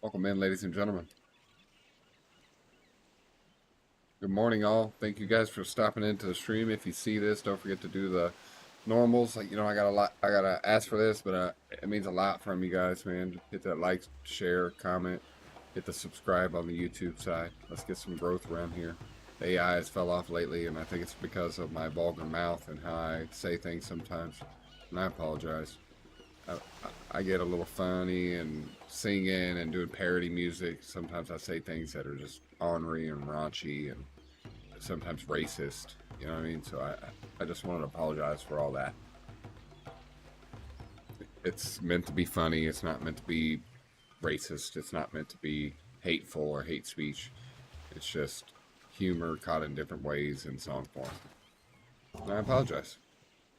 Welcome in, ladies and gentlemen. Good morning, all. Thank you guys for stopping into the stream. If you see this, don't forget to do the normals. Like, I got a lot. I gotta ask for this, but it means a lot from you guys, man. Hit that like, share, comment, hit the subscribe on the YouTube side. Let's get some growth around here. The AI has fell off lately, and I think it's because of my vulgar mouth and how I say things sometimes. And I apologize. I get a little funny and singing and doing parody music. Sometimes I say things that are just ornery and raunchy and sometimes racist. You know what I mean? So I just want to apologize for all that. It's meant to be funny. It's not meant to be racist. It's not meant to be hateful or hate speech. It's just humor caught in different ways in song form. And I apologize.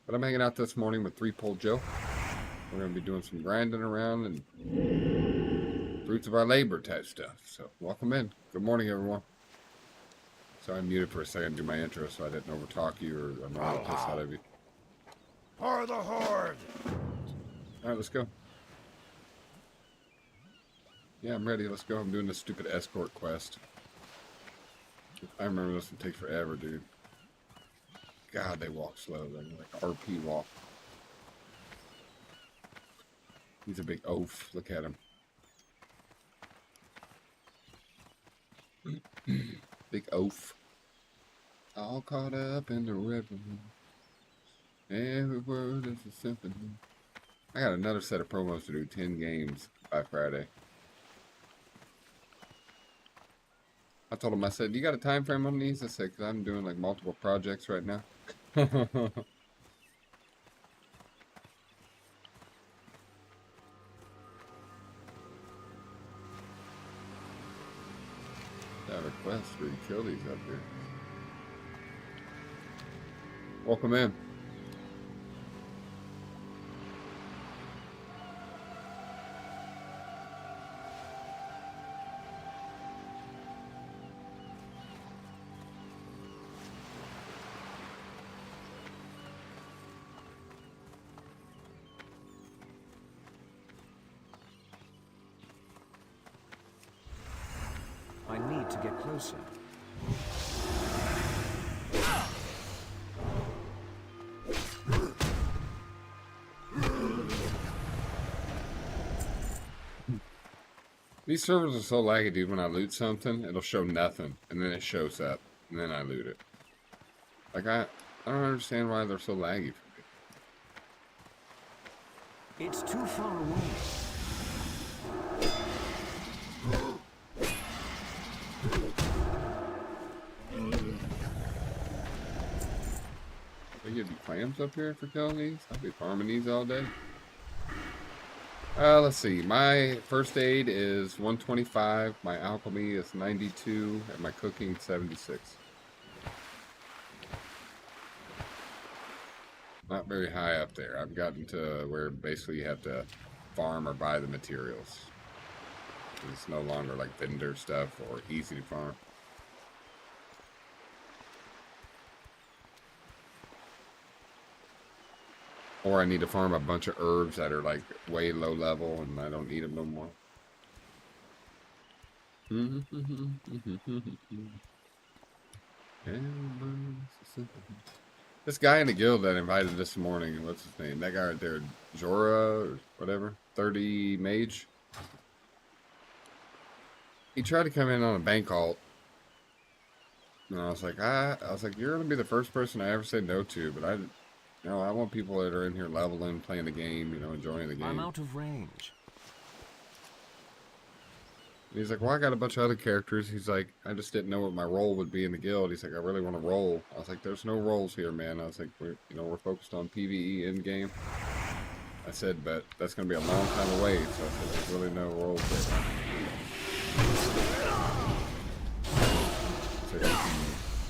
But I'm hanging out this morning with 3-Pole Joe. We're going to be doing some grinding around and fruits of our labor type stuff. So welcome in. Good morning, everyone. Sorry, I muted for a second to do my intro so I didn't overtalk you or annoy the piss out of you. For the Horde! Alright, let's go. Yeah, I'm ready. Let's go. I'm doing this stupid escort quest. I remember this would take forever, dude. God, they walk slow. They're like RP walk. He's a big oaf. Look at him. Big oaf. All caught up in the river. Every word is a symphony. I got another set of promos to do. 10 games by Friday. I told him, I said, you got a time frame on these? I said, because I'm doing like multiple projects right now. Got a quest where you kill these up here. Welcome in. I need to get closer. These servers are so laggy, dude. When I loot something, it'll show nothing, and then it shows up, and then I loot it. Like, I don't understand why they're so laggy for me. It's too far away. There could be clams up here for killing these. I'll be farming these all day. Let's see. My first aid is 125, my alchemy is 92, and my cooking 76. Not very high up there. I've gotten to where basically you have to farm or buy the materials. It's no longer like vendor stuff or easy to farm. Or I need to farm a bunch of herbs that are like way low level and I don't need them no more. This guy in the guild that I invited this morning, what's his name? That guy right there, Jorah or whatever, 30 mage. He tried to come in on a bank alt. And I was like, you're gonna be the first person I ever say no to, but I want people that are in here leveling, playing the game, enjoying the game. I'm out of range. And he's like, well, I got a bunch of other characters. He's like, I just didn't know what my role would be in the guild. He's like, I really want to roll. I was like, there's no roles here, man. I was like, we're focused on PvE in game. I said, but that's gonna be a long time away. So I said, there's really no roles there.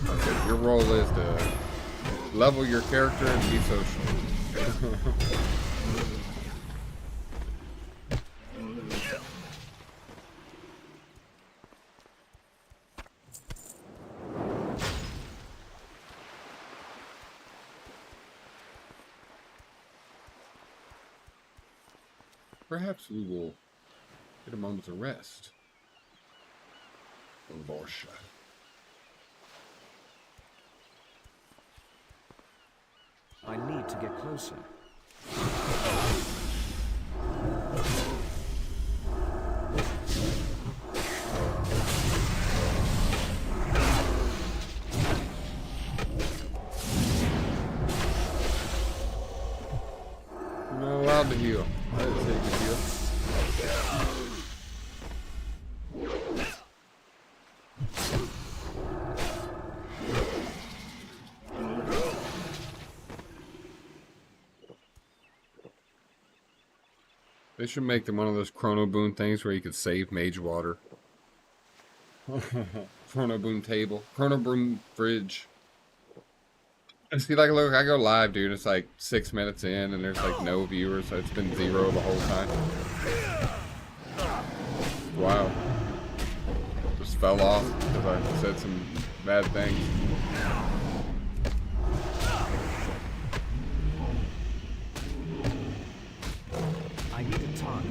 I said, your role is to level your character and be social. Perhaps we will Get a moment to rest. Vorsha. I need to get closer. You're not allowed to heal. I didn't say you could heal. They should make them one of those Chrono Boon things where you could save mage water. Chrono Boon table. Chrono Boon fridge. And see, like, look, I go live, dude. It's like 6 minutes in, and there's like no viewers, so it's been 0 the whole time. Wow. Just fell off because I said some bad things. I need a target.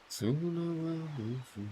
Soon I will be free.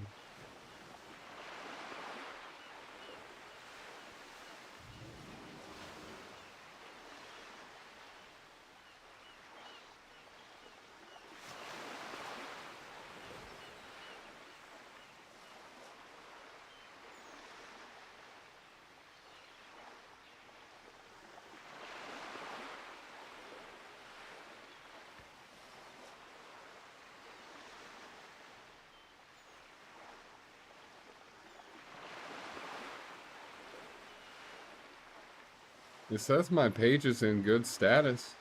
It says my page is in good status.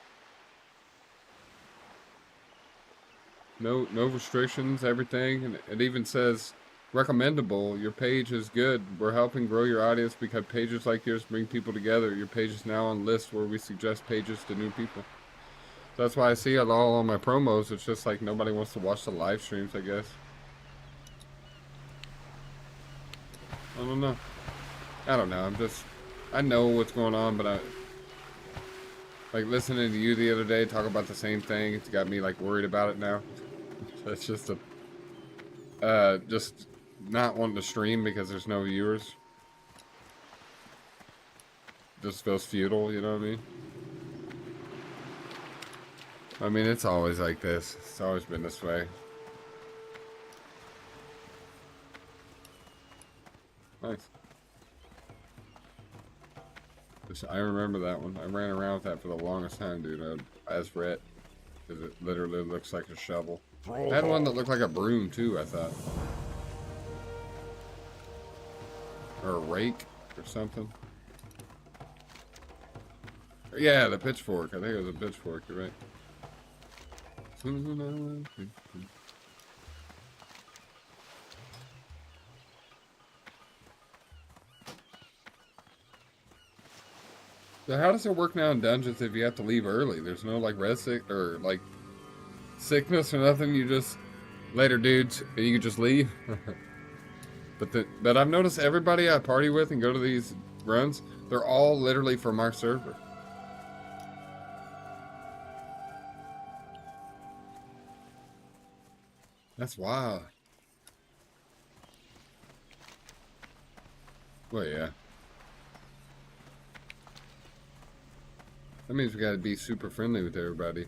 No restrictions, everything, and it even says recommendable. Your page is good. We're helping grow your audience because pages like yours bring people together. Your page is now on lists where we suggest pages to new people. So that's why I see it all on my promos. It's just like nobody wants to watch the live streams, I guess. I don't know. I know what's going on, but like listening to you the other day talk about the same thing. It's got me like worried about it now. It's just just not wanting to stream because there's no viewers. Just feels futile, you know what I mean? I mean, it's always like this. It's always been this way. Nice. I remember that one. I ran around with that for the longest time, dude. As Rhett, because it literally looks like a shovel. I had one that looked like a broom too, I thought, or a rake or something. Yeah, the pitchfork. I think it was a pitchfork. You're right. So how does it work now in dungeons if you have to leave early? There's no like red sick or like sickness or nothing. You just later, dudes, and you can just leave. But I've noticed everybody I party with and go to these runs, they're all literally from our server. That's wild. Well, yeah. That means we gotta be super friendly with everybody.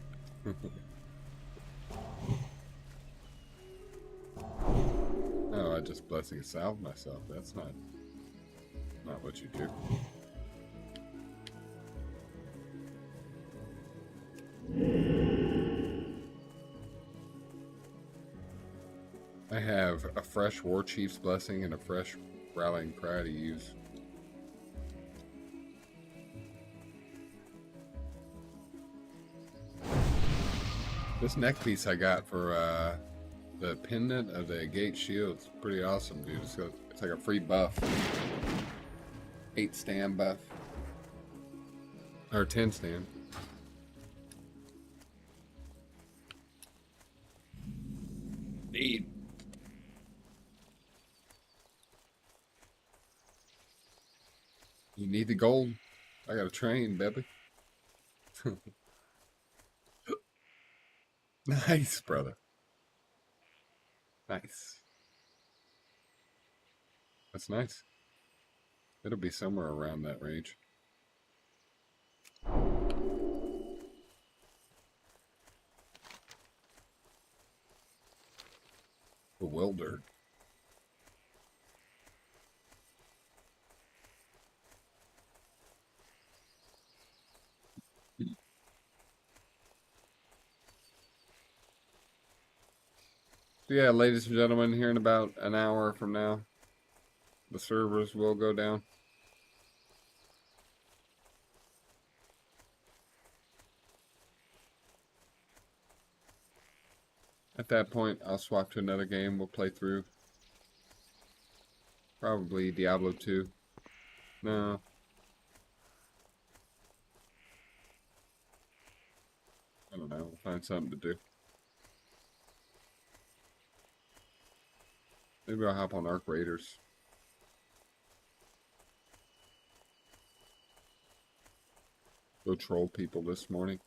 Oh, I just blessing salve myself. That's not what you do. I have a fresh War Chief's blessing and a fresh Rallying Cry to use. This neck piece I got for the pendant of the gate shield. It's pretty awesome, dude. It's like a free buff. 8 stand buff. Or 10 stand. Need. You need the gold. I got a train, baby. Nice, brother. Nice. That's nice. It'll be somewhere around that range. Bewildered. So yeah, ladies and gentlemen, here in about an hour from now, the servers will go down. At that point, I'll swap to another game. We'll play through. Probably Diablo 2. No. I don't know. We'll find something to do. Maybe I'll hop on Arc Raiders. Go troll people this morning.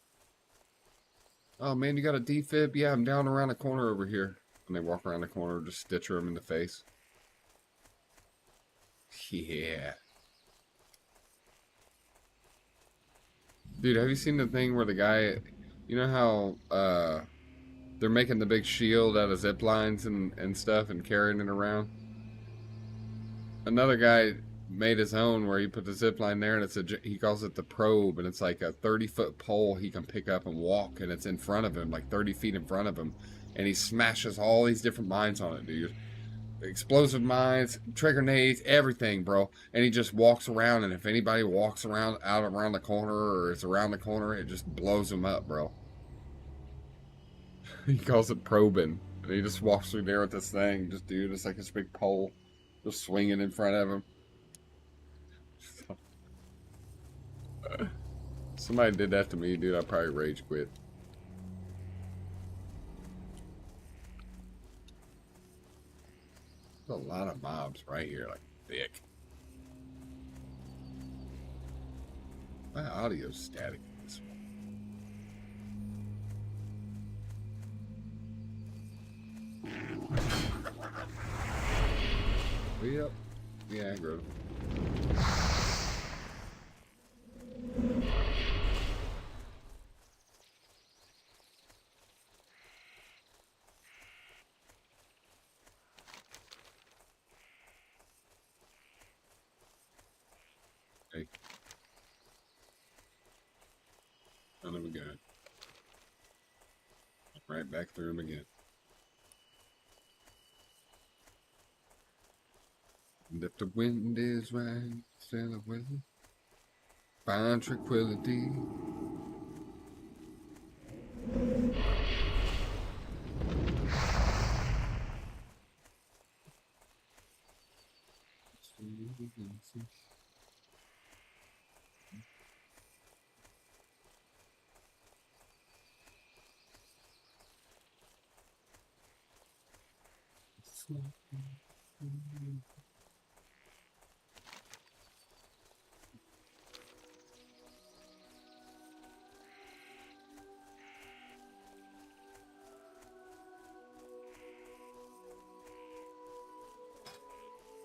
Oh man, you got a defib? Yeah, I'm down around the corner over here. And they walk around the corner, just stitcher them in the face. Yeah. Dude, have you seen the thing where the guy, you know how they're making the big shield out of zip lines and stuff and carrying it around? Another guy made his own where he put the zip line there, and he calls it the probe, and it's like a 30-foot pole he can pick up and walk, and it's in front of him, like 30 feet in front of him, and he smashes all these different mines on it, dude. Explosive mines, trigger nades, everything, bro. And he just walks around, and if anybody walks around out around the corner or is around the corner, it just blows them up, bro. He calls it probing, and he just walks through there with this thing, just dude, it's like this big pole, just swinging in front of him. Somebody did that to me, dude. I'd probably rage quit. There's a lot of mobs right here, like thick. My audio's static in this one. Yep. Yeah, aggro. Hey. Son of a gun. Right back through him again. And if the wind is right, sail away. Find tranquility.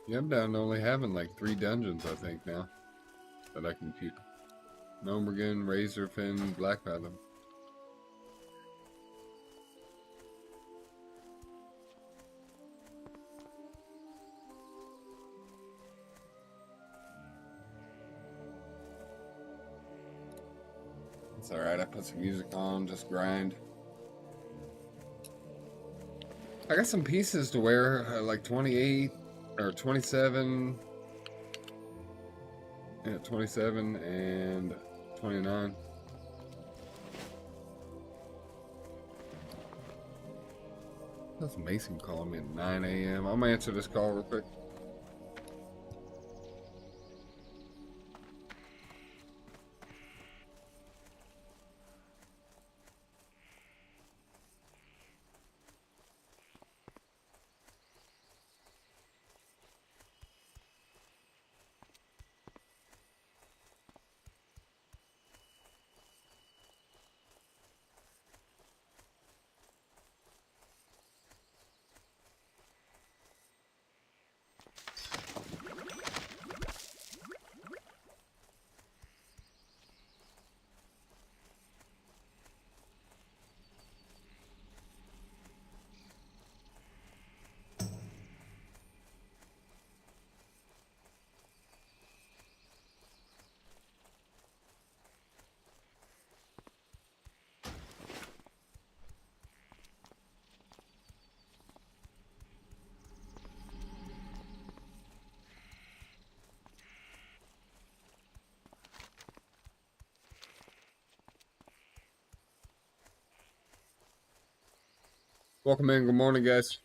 Yeah, I'm down to only having like 3 dungeons, I think, now. That I can keep. Gnomergan, Razorfin, Black Fathom. It's alright, I put some music on, just grind. I got some pieces to wear, like 28 or 27. Yeah, 27 and 29. That's Mason calling me at 9 a.m. I'm gonna answer this call real quick. Welcome in. Good morning, guys.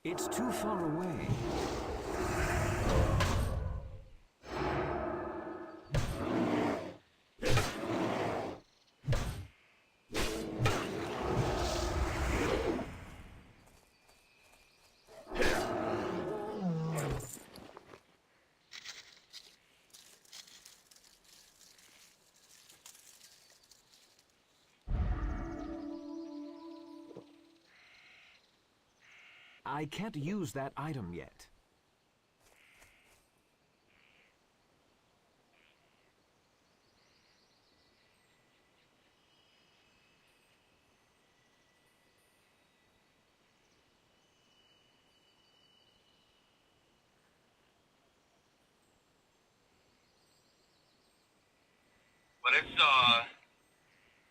It's too far away. I can't use that item yet. But it's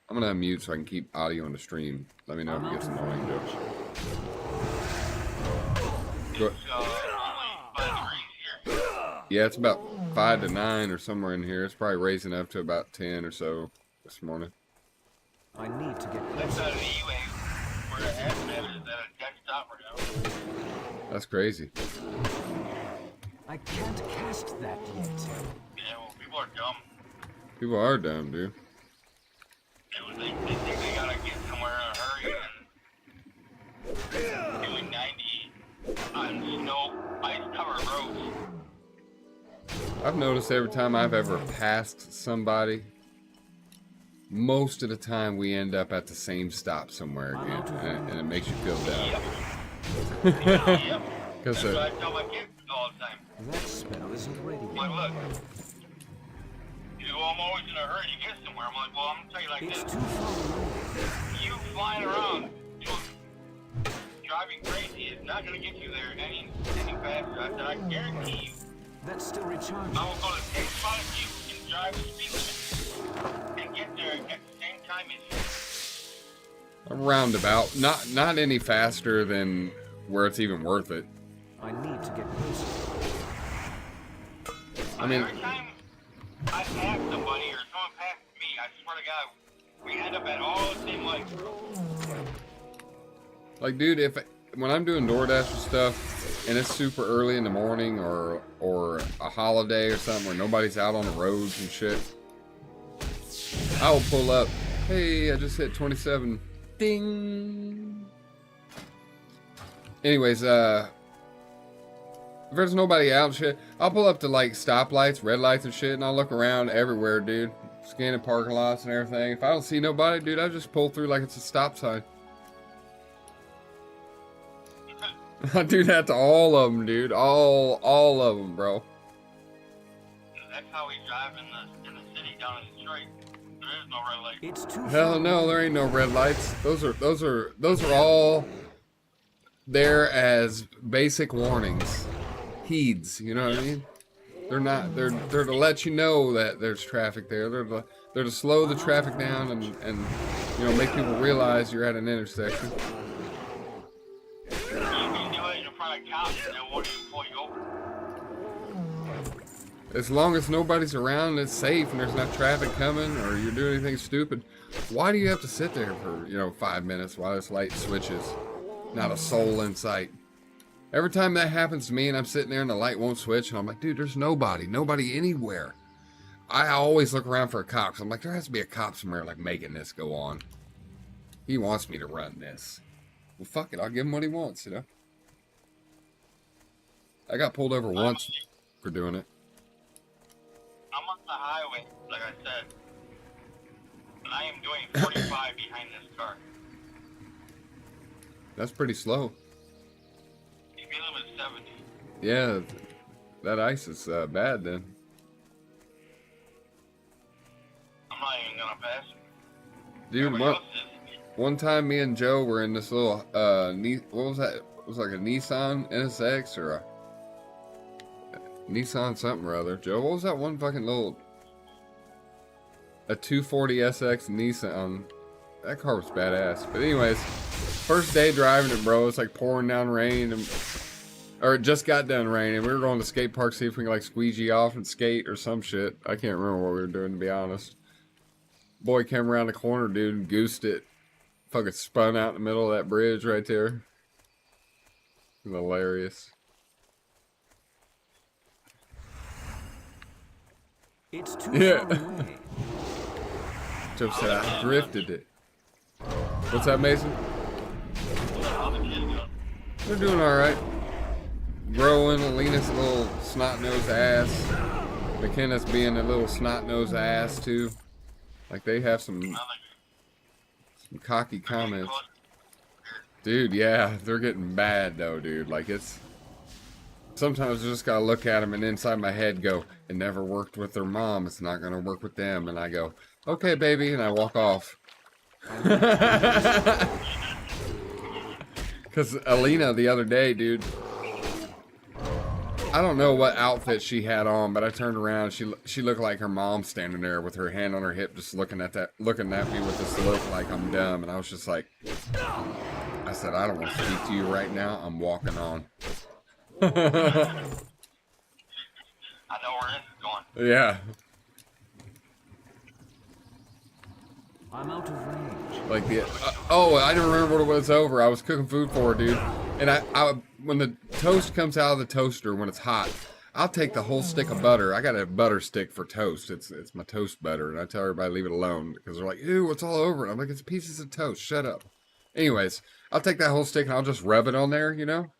I'm gonna unmute so I can keep audio on the stream. Let me know if it gets annoying, Joe. only 5 degrees here. Yeah, it's about 5 to 9 or somewhere in here. It's probably raising up to about 10 or so this morning. I need to get That's closer. out of the E-Wave. Where the hazmat is at a desktop right now. That's crazy. I can't cast that yet. Yeah, well, people are dumb. People are dumb, dude. They think they gotta get somewhere in a hurry and doing 90 on snow, ice-covered roads. I've noticed every time I've ever passed somebody, most of the time we end up at the same stop somewhere again, and it makes you feel down. Yep. Because That's what I tell my kids all the time. That spell isn't ready Like, yet. look. You know, I'm always in a hurry to get somewhere. I'm like, well, I'm gonna tell you like It's this. too far away. You flying around, driving crazy is not gonna get you there any faster. I said, I guarantee you. That's still recharged. I will go to the same spot as you and drive the speed limit and get there at the same time as you. a roundabout, not any faster than where it's even worth it. I need to get closer. I mean, Every time I pass somebody or someone passes me, I swear to God, we end up at all the same lights. like, dude, when I'm doing DoorDash and stuff, and it's super early in the morning or a holiday or something where nobody's out on the roads and shit, I will pull up. Hey, I just hit 27. Ding. Anyways, if there's nobody out and shit, I'll pull up to like stoplights, red lights and shit, and I'll look around everywhere, dude. Scanning parking lots and everything. If I don't see nobody, dude, I just pull through like it's a stop sign. I do that to all of them, dude. All of them, bro. That's how we drive in the city down in Detroit. There is no red light. It's too Hell far. no, there ain't no red lights. Those are all there as basic warnings. Heeds, you know what I mean? They're not. They're to let you know that there's traffic there. They're to slow the traffic down and you know, make people realize you're at an intersection. If you do it in front of cops, they won't even pull you over. As long as nobody's around and it's safe and there's not traffic coming or you're doing anything stupid, why do you have to sit there for, you know, 5 minutes while this light switches? Not a soul in sight. Every time that happens to me and I'm sitting there and the light won't switch and I'm like, dude, there's nobody anywhere. I always look around for a cop. So I'm like, there has to be a cop somewhere like making this go on. He wants me to run this. Well, fuck it, I'll give him what he wants, you know? I got pulled over once for doing it. I'm on the highway, like I said, and I am doing 45 behind this car. That's pretty slow. The speed limit is 70. Yeah, that ice is bad then. I'm not even gonna pass you. Dude, Everybody else is. one time me and Joe were in this little, what was that? It was like a Nissan NSX or a Nissan something or other. Joe, what was that one fucking little, a 240SX Nissan? That car was badass. But anyways, first day driving it, bro. It's like pouring down rain, or it just got done raining. We were going to skate park, see if we can like squeegee off and skate or some shit. I can't remember what we were doing, to be honest. Boy came around the corner, dude, and goosed it. Fucking spun out in the middle of that bridge right there. Hilarious. It's too Yeah. far away. Joe said I drifted it. What's that, Mason? How the kids doing? They're doing alright. Growing, Alina's a little snot-nosed ass. McKenna's being a little snot-nosed ass, too. Like, they have some cocky comments. Dude, yeah, they're getting bad, though, dude. Like, it's... Sometimes I just gotta look at them and inside my head go, it never worked with their mom, it's not gonna work with them. And I go, okay, baby, and I walk off. Because Alina the other day, dude, I don't know what outfit she had on, but I turned around, she looked like her mom standing there with her hand on her hip, just looking at me with this look like I'm dumb. And I was just like, I said, I don't want to speak to you right now, I'm walking on. I know where this is going. Yeah. I'm out of range. Like the oh, I didn't remember what it was over. I was cooking food for her, dude. And I when the toast comes out of the toaster when it's hot, I'll take the whole stick of butter. I got a butter stick for toast. It's my toast butter, and I tell everybody leave it alone because they're like, ew, it's all over it. I'm like, it's pieces of toast. Shut up. Anyways, I'll take that whole stick and I'll just rub it on there, you know.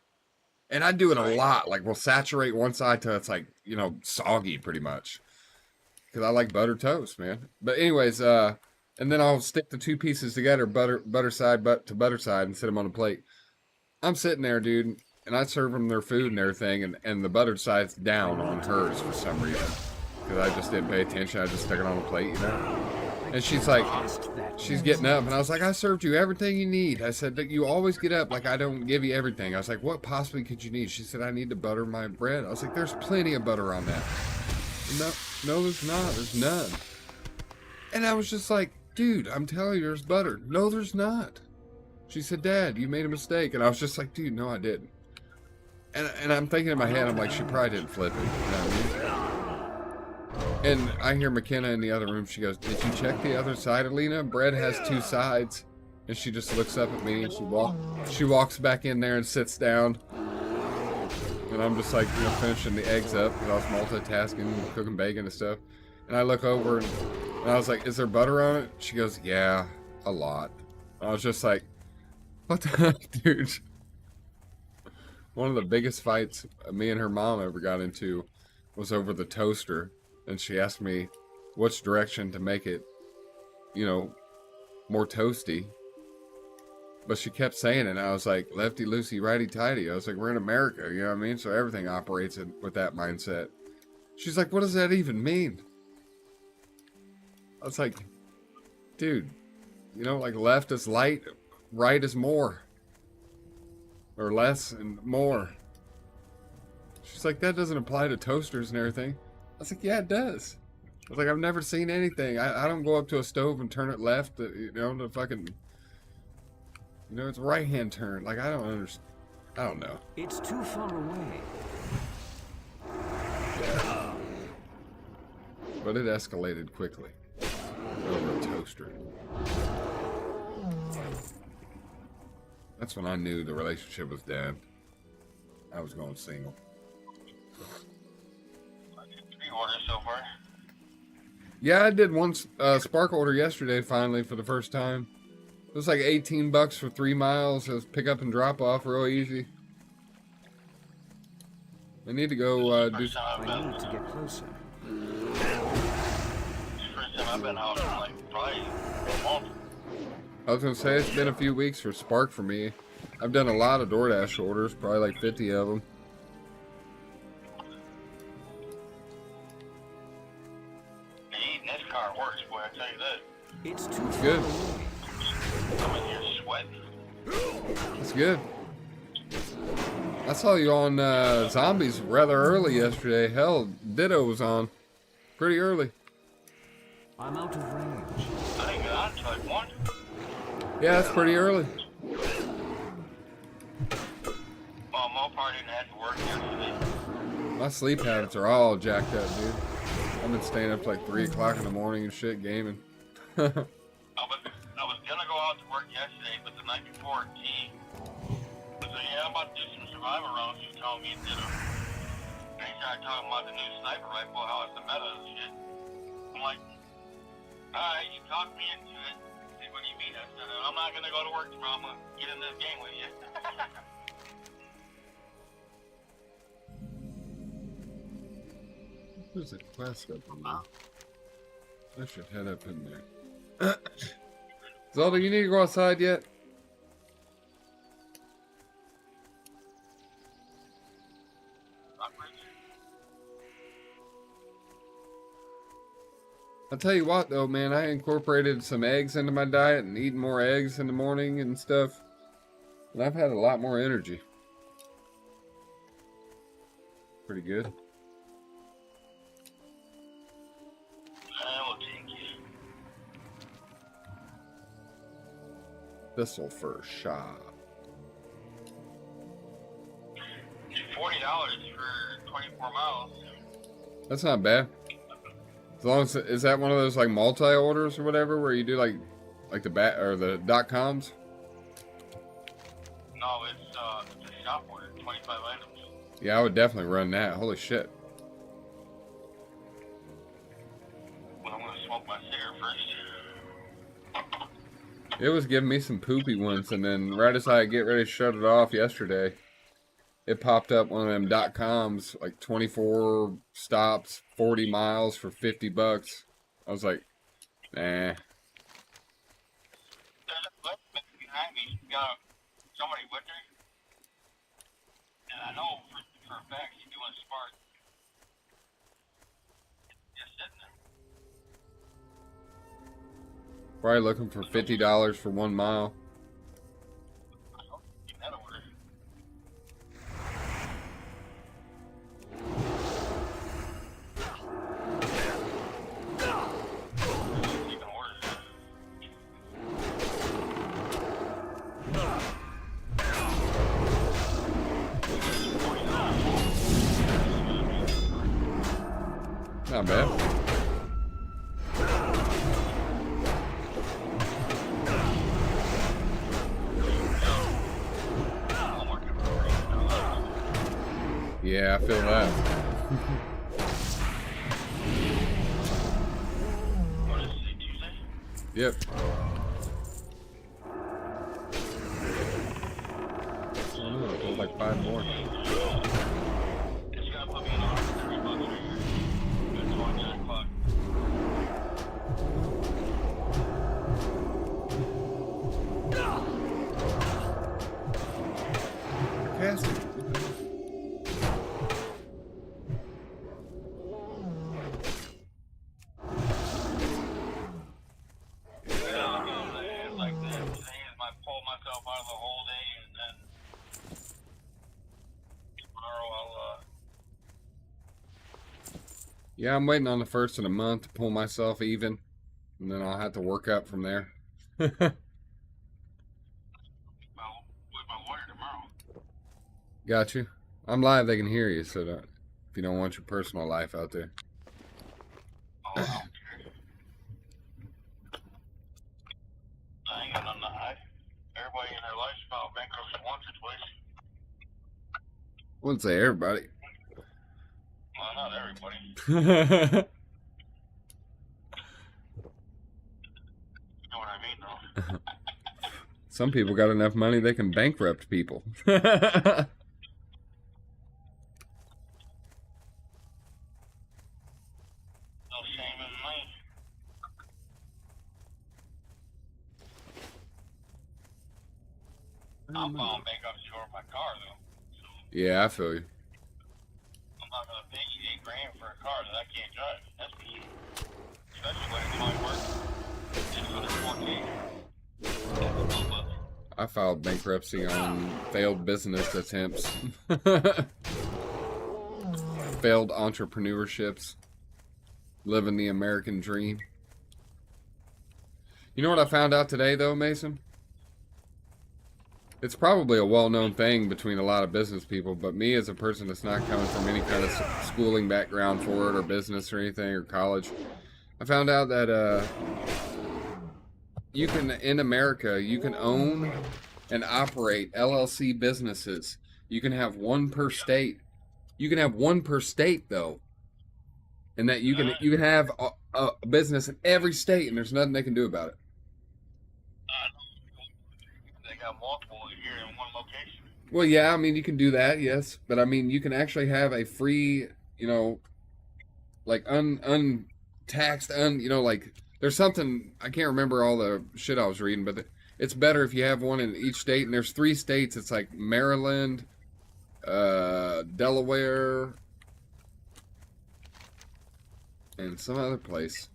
And I do it a lot. Like, we'll saturate one side till it's like, you know, soggy pretty much. Because I like butter toast, man. But anyways, and then I'll stick the two pieces together, butter side to butter side, and sit them on a plate. I'm sitting there, dude, and I serve them their food and everything, and the buttered side's down on hers for some reason. Because I just didn't pay attention. I just stuck it on a plate, you know. And she's like, she's getting up, and I was like, I served you everything you need. I said, that you always get up like I don't give you everything. I was like, what possibly could you need? She said, I need to butter my bread. I was like, there's plenty of butter on that. No, there's not. There's none. And I was just like, dude, I'm telling you, there's butter. No, there's not. She said, Dad, you made a mistake. And I was just like, dude, no, I didn't. And I'm thinking in my head, I'm like, she probably didn't flip it. You know what I mean? And I hear McKenna in the other room. She goes, did you check the other side, Alina? Bread has two sides. And she just looks up at me and she walks back in there and sits down. And I'm just like, you know, finishing the eggs up because I was multitasking, cooking bacon and stuff. And I look over and I was like, is there butter on it? She goes, yeah, a lot. I was just like, what the heck, dude? One of the biggest fights me and her mom ever got into was over the toaster. And she asked me which direction to make it, you know, more toasty. But she kept saying it, and I was like, lefty loosey, righty tighty. I was like, we're in America, you know what I mean? So everything operates with that mindset. She's like, what does that even mean? I was like, dude, you know, like left is light, right is more. Or less and more. She's like, that doesn't apply to toasters and everything. I was like, yeah, it does. I was like, I've never seen anything. I don't go up to a stove and turn it left, you know, to fucking... You know, it's a right-hand turn. Like, I don't understand. I don't know. It's too far away. Yeah. But it escalated quickly. Over a toaster. That's when I knew the relationship was dead. I was going single. I did 3 orders so far. Yeah, I did one Spark order yesterday, finally, for the first time. It was like $18 for 3 miles. It was pick up and drop off, real easy. I need to go do some... I need to get closer. First time I've been out in like probably a month. I was gonna say, it's been a few weeks for Spark for me. I've done a lot of DoorDash orders, probably like 50 of them. Eating this car works, boy, I tell you that. It's too far Good. away. I'm in here sweating. That's good. I saw you on Zombies rather early yesterday. Hell, Ditto was on pretty early. I'm out of range. I didn't get on until like 1. Yeah, that's pretty early. Well, Mopar didn't have to work yesterday. My sleep habits are all jacked up, dude. I've been staying up to like 3 o'clock in the morning and shit, gaming. I was gonna go out to work yesterday, but the night before, T was like, yeah, I'm about to do some survival rounds. She was telling me to do them. And he started talking about the new sniper rifle, how it's the meta and shit. I'm like, alright, you talked me into it. He said, what do you mean? I said, I'm not gonna go to work tomorrow. I'm gonna get in this game with you. There's a class up in there. I should head up in there. Zelda, you need to go outside yet? I'll tell you what though, man, I incorporated some eggs into my diet and eating more eggs in the morning and stuff. And I've had a lot more energy. Pretty good. I will take you. This'll for a shot. It's $40 for 24 miles. That's not bad. As long as is that one of those like multi-orders or whatever where you do like the the .coms? No, it's a shop order, 25 items. Yeah, I would definitely run that. Holy shit. Well, I'm gonna smoke my cigarette first. It was giving me some poopy ones, and then right as I get ready to shut it off yesterday, it popped up one of them .coms, like 24 stops, 40 miles for $50. I was like, nah. There's a left behind me. She's got somebody with her. And I know for a fact she's doing Spark. Just sitting there. Probably looking for $50 for 1 mile. I hope you get that order. Taking orders. Not bad. Yeah, I feel that. What is it, Tuesday? Yep. I don't know, I feel like 5 more. It's gonna put me in $130 right here. It's 29 o'clock. Casting. It's like this. Today is my pull myself out of the whole day, and then tomorrow I'll Yeah, I'm waiting on the first of the month to pull myself even, and then I'll have to work up from there. with my lawyer tomorrow. Got you. I'm live, they can hear you, so if you don't want your personal life out there. Oh, I don't care. I ain't got nothing to hide. Everybody in their life's filed bankruptcy once or twice. Wouldn't say everybody. Well, not everybody. You know what I mean, though. Some people got enough money they can bankrupt people. No shame in me. I'm filing bankruptcy over my car, though. So Yeah, I feel you. I'm not gonna pay you $8,000 for a car that I can't drive. That's for you. Especially when it's my work. It's under 14. I filed bankruptcy on failed business attempts. Failed entrepreneurships. Living the American dream. You know what I found out today, though, Mason? It's probably a well-known thing between a lot of business people, but me as a person that's not coming from any kind of schooling background for it, or business or anything, or college, I found out that you can, in America, you can own and operate LLC businesses. You can have one per state. You can have one per state, though. And that you can have a business in every state, and there's nothing they can do about it. They got multiple here in one location. Well, yeah, I mean, you can do that, yes. But, I mean, you can actually have a free, you know, like, untaxed, you know, like, there's something, I can't remember all the shit I was reading, but it's better if you have one in each state. And there's 3 states. It's like Maryland, Delaware, and some other place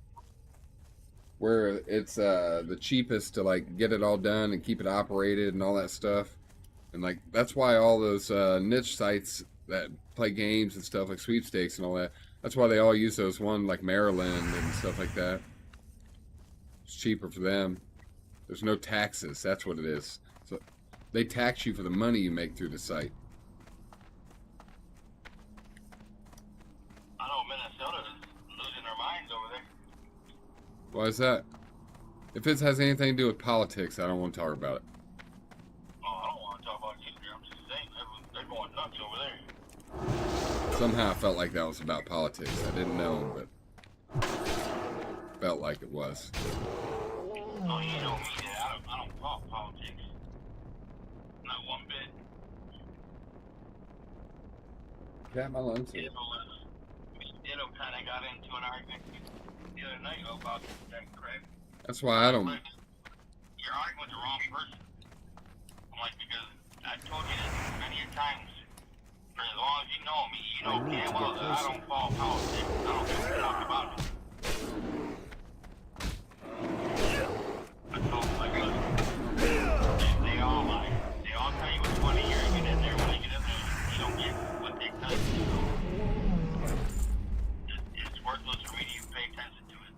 where it's the cheapest to like get it all done and keep it operated and all that stuff. And like that's why all those niche sites that play games and stuff like sweepstakes and all that, that's why they all use those one like Maryland and stuff like that. It's cheaper for them. There's no taxes. That's what it is. So they tax you for the money you make through the site. I know Minnesota's losing their minds over there. Why is that? If it has anything to do with politics, I don't want to talk about it. Oh, I don't want to talk about history. I'm just saying they're going nuts over there. Somehow I felt like that was about politics. I didn't know, but felt like it was. Oh, you know me, Dad. I don't talk politics. Not one bit. Got my lunch here. Ditto kind of got into an argument the other night about that crap. That's why I don't. You're arguing with the wrong person. I'm like, because I told you this many times. For as long as you know me, you know damn well that I don't follow politics. I don't give a fuck about it. I told them, like, listen, they all lie. They all tell you what's funny. You're get in there when they get in there, you don't get what they tell you. It's worthless for me to even pay attention to it.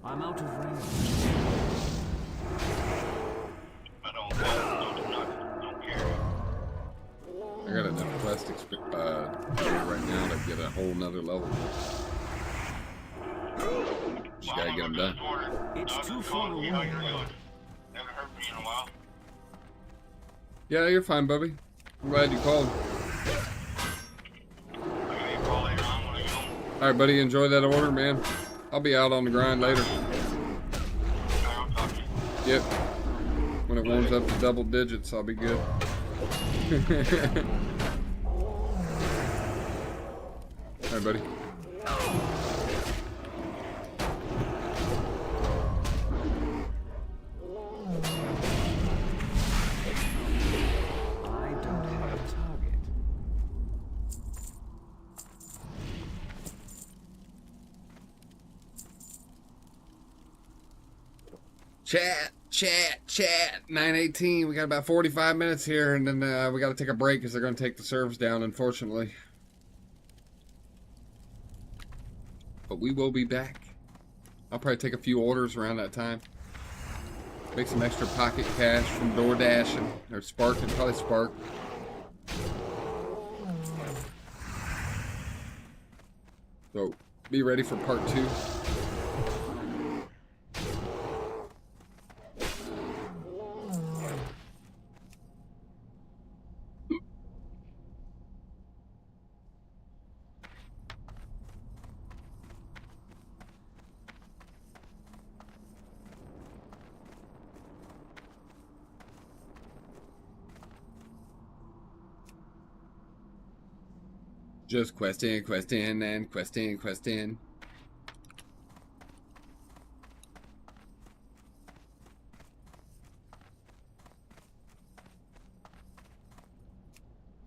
I'm out of range. I don't do nothing. Don't care. I got enough plastic right now to get a whole nother level. Just gotta get them done. It's too far away. Haven't heard from you in a while. Yeah, you're fine, Bubby. I'm glad you called. All right, buddy. Enjoy that order, man. I'll be out on the grind later. I'll talk to you. Yep. When it warms up to double digits, I'll be good. All right, buddy. I don't have a target. Chat. 9:18. We got about 45 minutes here, and then we got to take a break because they're going to take the servers down, unfortunately. But we will be back. I'll probably take a few orders around that time. Make some extra pocket cash from DoorDash or Spark, and probably Spark. So be ready for part 2. Just quest in, and quest in.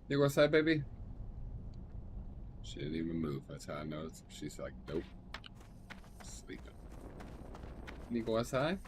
You go outside, baby? She didn't even move. That's how I know. She's like, nope. Sleeping. Can you go outside?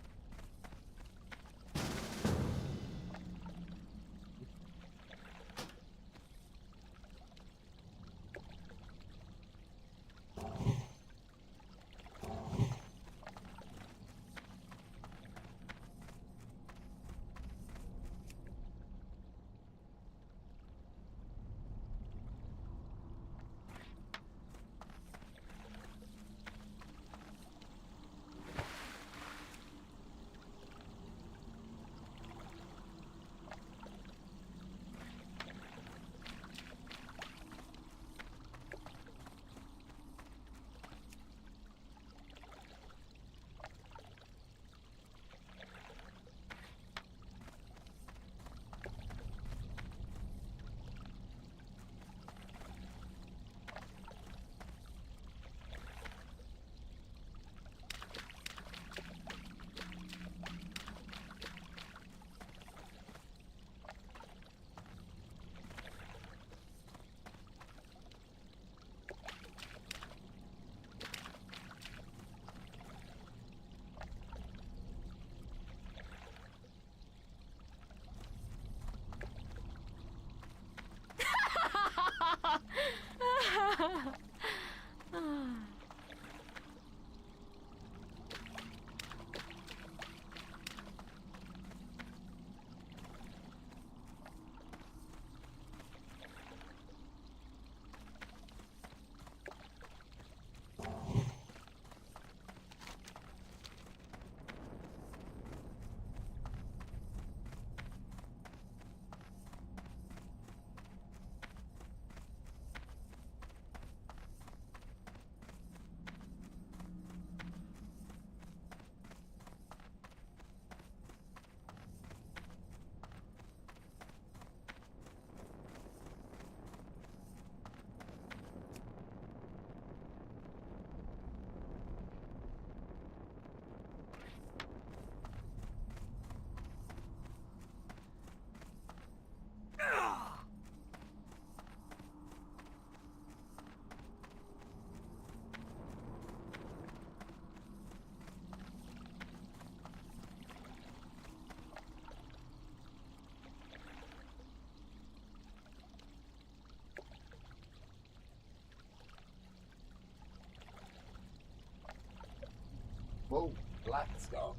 Whoa, relax, dog.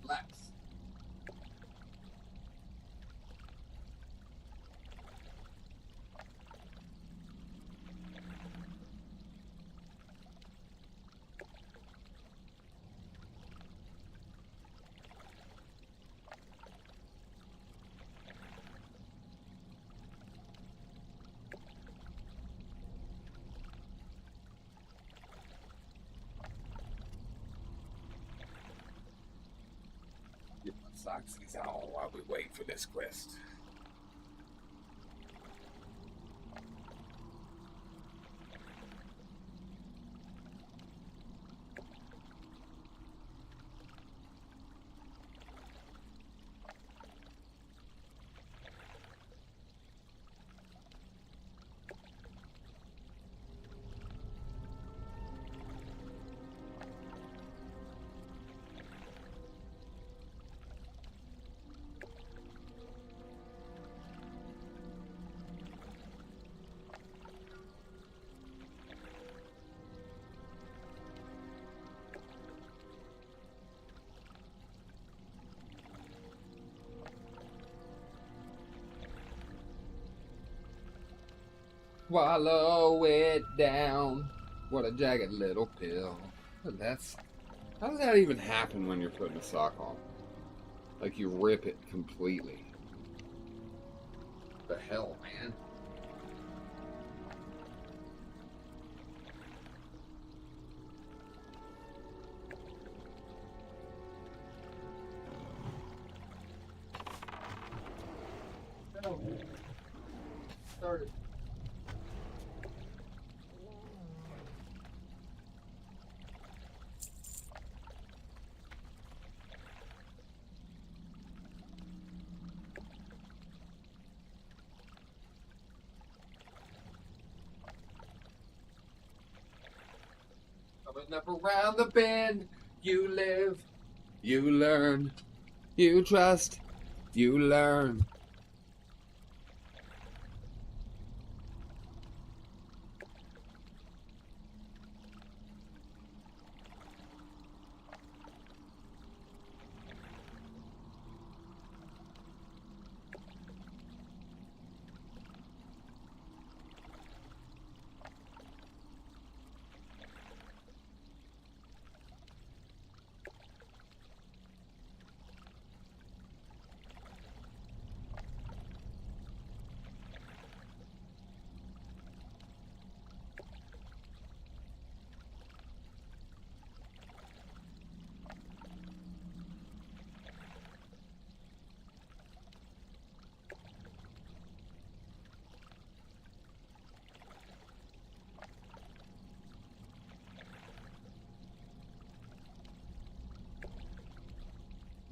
Relax. Socksies on while we wait for this quest. Swallow it down. What a jagged little pill. How does that even happen when you're putting a sock on? Like you rip it completely. The hell, man? No. Started. Coming up around the bend, you live, you learn, you trust, you learn.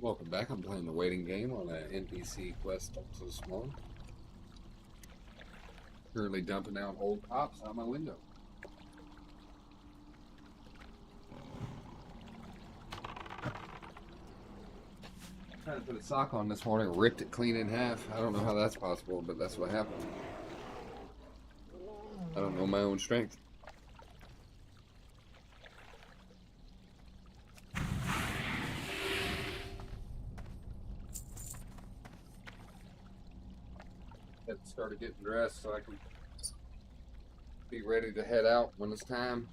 Welcome back. I'm playing the waiting game on an NPC quest also small. Currently dumping out old cops out my window. Trying to put a sock on this morning, ripped it clean in half. I don't know how that's possible, but that's what happened. I don't know my own strength. Had started getting dressed so I can be ready to head out when it's time.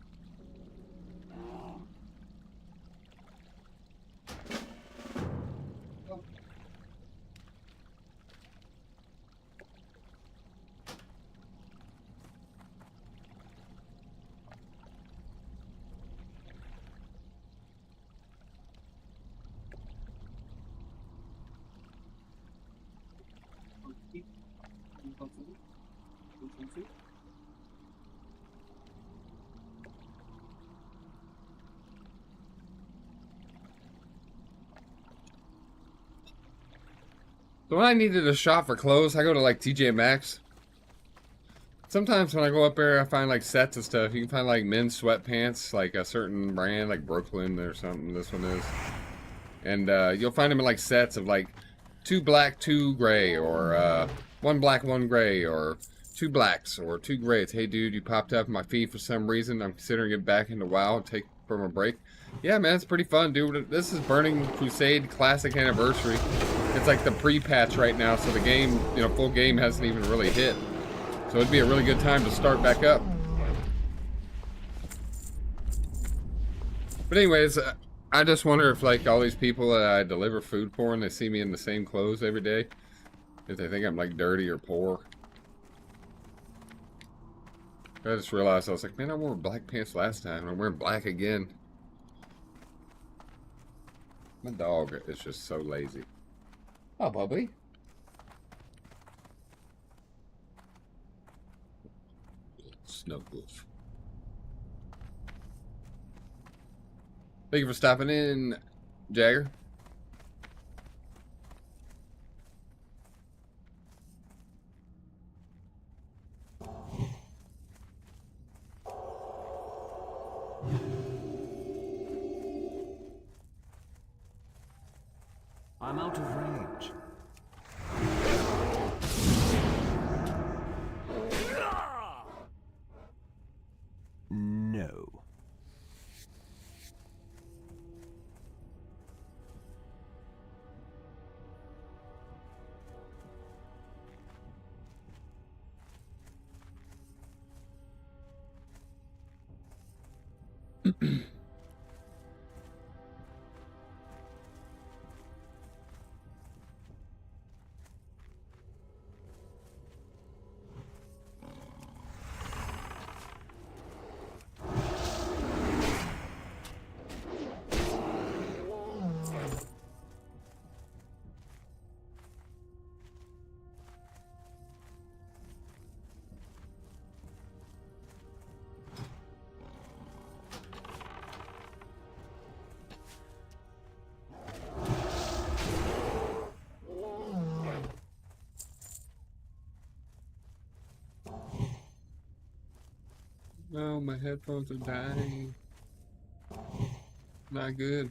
So when I needed a shop for clothes, I go to like TJ Maxx. Sometimes when I go up there, I find like sets of stuff. You can find like men's sweatpants, like a certain brand, like Brooklyn or something. This one is, and you'll find them in like sets of like 2 black, 2 gray, or 1 black, 1 gray, or 2 blacks, or 2 grays. Hey, dude, you popped up in my feed for some reason. I'm considering getting back into WoW and take from a break. Yeah, man, it's pretty fun, dude. This is burning Crusade Classic Anniversary. It's like the pre-patch right now, so the game, you know, full game hasn't even really hit. So it'd be a really good time to start back up. But anyways, I just wonder if like all these people that I deliver food for and they see me in the same clothes every day, if they think I'm like dirty or poor. I just realized, I was like, man, I wore black pants last time and I'm wearing black again. My dog is just so lazy. Oh, Bubby. Snow wolf. Thank you for stopping in, Jagger. I'm out of range. No. No, my headphones are dying. Not good.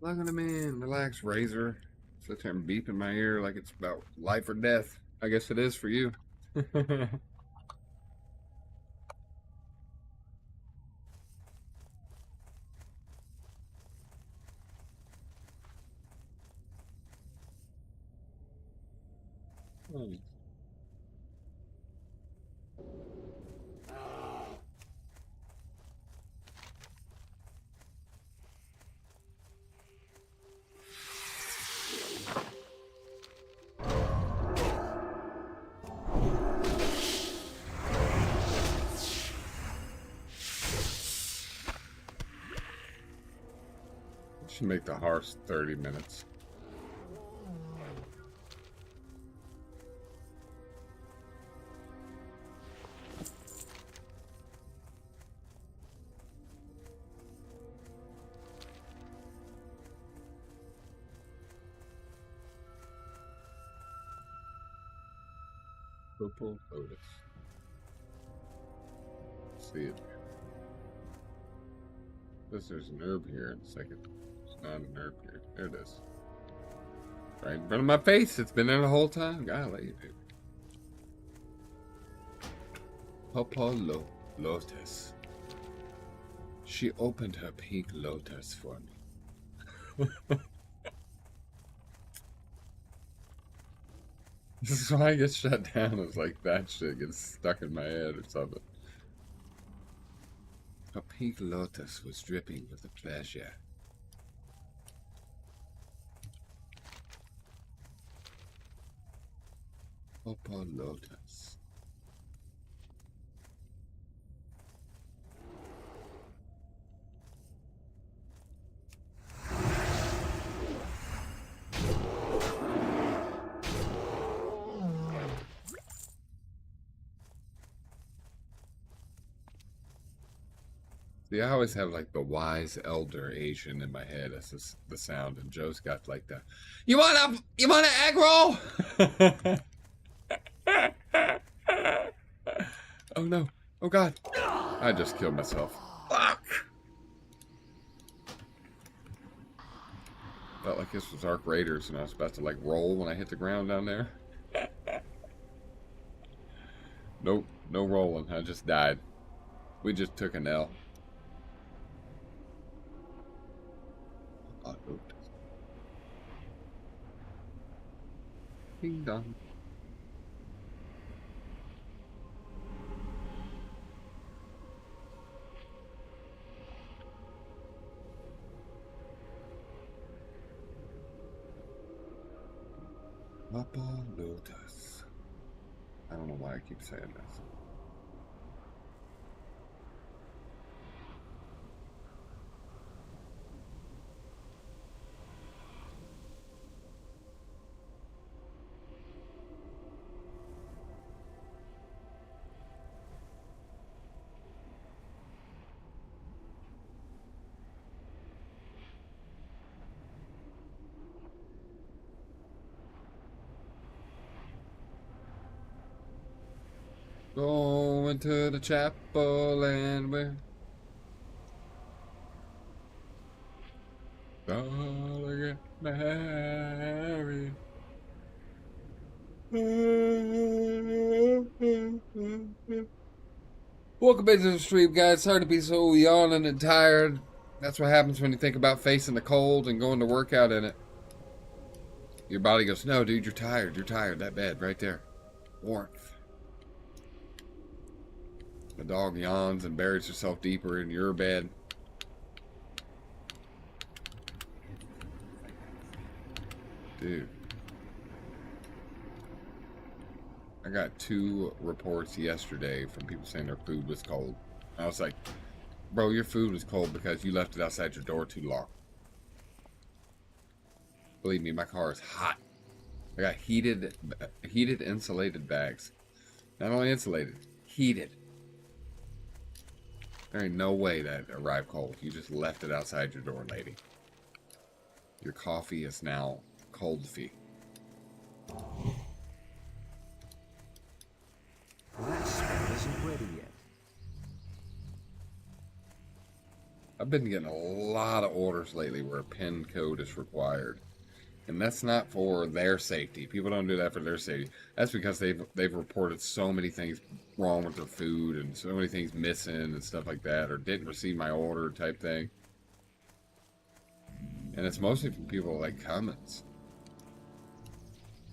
Look at the man. Relax, Razor. Sit there and beep in my ear like it's about life or death. I guess it is for you. Hmm. Should make the horse 30 minutes. Purple Lotus. Let's see it. There's an herb here in a second. It's not an herb here. There it is. Right in front of my face. It's been there the whole time. Golly, dude. Purple Lotus. She opened her pink lotus for me. This is why I get shut down. It's like that shit gets stuck in my head or something. Her pink lotus was dripping with pleasure. Purple lotus. See, I always have like the wise elder Asian in my head as the sound, and Joe's got like the, you want an egg roll? Oh no! Oh god! I just killed myself. Fuck! Felt like this was Arc Raiders, and I was about to like roll when I hit the ground down there. Nope, no rolling. I just died. We just took an L. Ding dong. Papa Lotus. I don't know why I keep saying this. Going to the chapel and we're gonna get married. Welcome back to the stream, guys. Sorry to be so yawning and tired. That's what happens when you think about facing the cold and going to work out in it. Your body goes, no, dude, you're tired. You're tired. That bed right there. Warmth. The dog yawns and buries herself deeper in your bed. Dude. I got 2 reports yesterday from people saying their food was cold. I was like, bro, your food was cold because you left it outside your door too long. Believe me, my car is hot. I got heated insulated bags. Not only insulated, heated. There ain't no way that arrived cold. You just left it outside your door, lady. Your coffee is now cold-fee. That spell isn't ready yet. I've been getting a lot of orders lately where a PIN code is required. And that's not for their safety. People don't do that for their safety. That's because they've reported so many things wrong with their food and so many things missing and stuff like that, or didn't receive my order type thing. And it's mostly from people like comments.